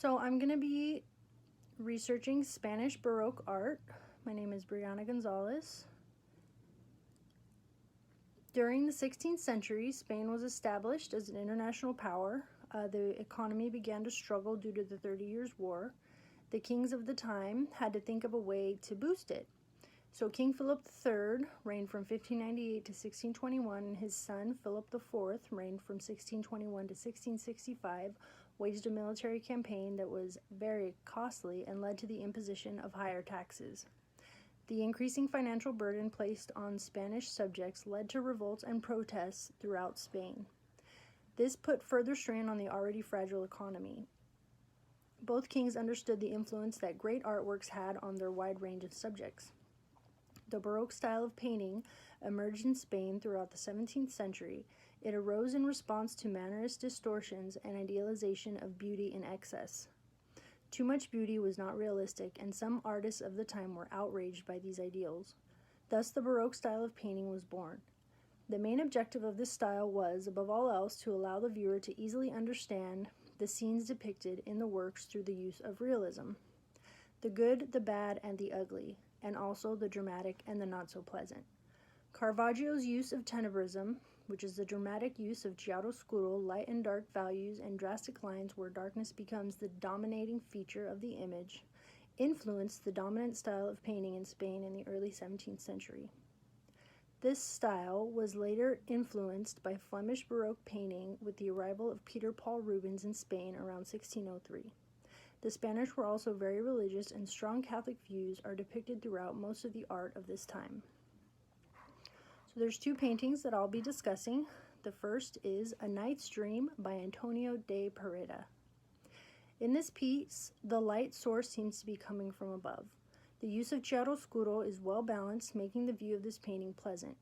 So I'm going to be researching Spanish Baroque art. My name is Brianna Gonzalez. During the 16th century, Spain was established as an international power. The economy began to struggle due to the 30 Years' War. The kings of the time had to think of a way to boost it. So King Philip III reigned from 1598 to 1621, and his son Philip IV reigned from 1621 to 1665, waged a military campaign that was very costly and led to the imposition of higher taxes. The increasing financial burden placed on Spanish subjects led to revolts and protests throughout Spain. This put further strain on the already fragile economy. Both kings understood the influence that great artworks had on their wide range of subjects. The Baroque style of painting emerged in Spain throughout the 17th century. It arose in response to mannerist distortions and idealization of beauty in excess. Too much beauty was not realistic, and some artists of the time were outraged by these ideals. Thus, the Baroque style of painting was born. The main objective of this style was, above all else, to allow the viewer to easily understand the scenes depicted in the works through the use of realism. The good, the bad, and the ugly, and also the dramatic and the not-so-pleasant. Caravaggio's use of tenebrism, which is the dramatic use of chiaroscuro, light and dark values, and drastic lines where darkness becomes the dominating feature of the image, influenced the dominant style of painting in Spain in the early 17th century. This style was later influenced by Flemish Baroque painting with the arrival of Peter Paul Rubens in Spain around 1603. The Spanish were also very religious, and strong Catholic views are depicted throughout most of the art of this time. So there's two paintings that I'll be discussing. The first is A Knight's Dream by Antonio de Pereda. In this piece, the light source seems to be coming from above. The use of chiaroscuro is well balanced, making the view of this painting pleasant.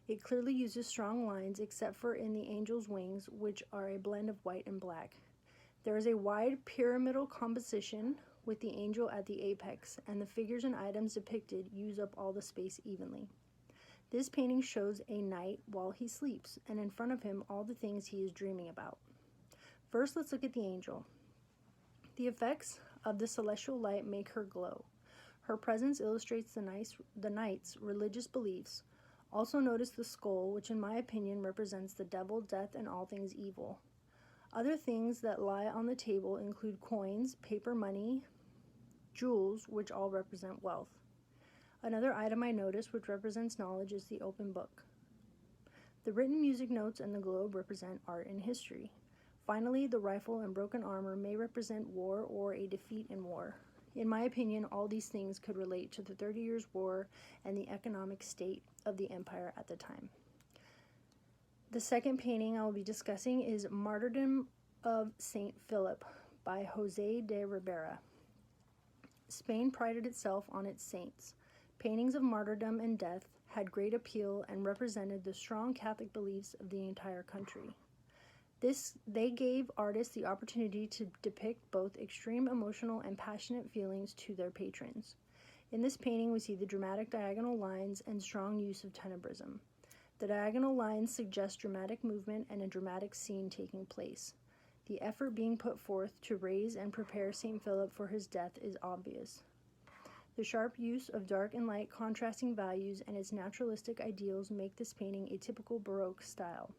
It clearly uses strong lines except for in the angel's wings, which are a blend of white and black. There is a wide pyramidal composition with the angel at the apex, and the figures and items depicted use up all the space evenly. This painting shows a knight while he sleeps, and in front of him all the things he is dreaming about. First, let's look at the angel. The effects of the celestial light make her glow. Her presence illustrates the knight's religious beliefs. Also notice the skull, which in my opinion represents the devil, death, and all things evil. Other things that lie on the table include coins, paper money, jewels, which all represent wealth. Another item I noticed which represents knowledge is the open book. The written music notes and the globe represent art and history. Finally, the rifle and broken armor may represent war or a defeat in war. In my opinion, all these things could relate to the 30 Years' War and the economic state of the empire at the time. The second painting I will be discussing is Martyrdom of Saint Philip by José de Ribera. Spain prided itself on its saints. Paintings of martyrdom and death had great appeal and represented the strong Catholic beliefs of the entire country. They gave artists the opportunity to depict both extreme emotional and passionate feelings to their patrons. In this painting, we see the dramatic diagonal lines and strong use of tenebrism. The diagonal lines suggest dramatic movement and a dramatic scene taking place. The effort being put forth to raise and prepare St. Philip for his death is obvious. The sharp use of dark and light contrasting values and its naturalistic ideals make this painting a typical Baroque style.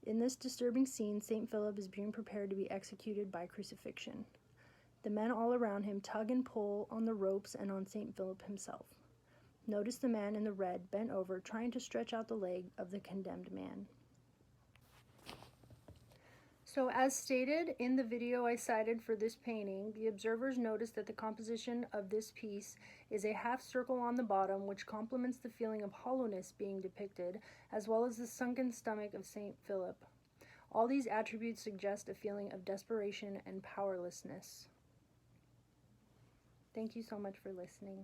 In this disturbing scene, St. Philip is being prepared to be executed by crucifixion. The men all around him tug and pull on the ropes and on St. Philip himself. Notice the man in the red bent over, trying to stretch out the leg of the condemned man. So as stated in the video I cited for this painting, the observers noticed that the composition of this piece is a half circle on the bottom, which complements the feeling of hollowness being depicted, as well as the sunken stomach of St. Philip. All these attributes suggest a feeling of desperation and powerlessness. Thank you so much for listening.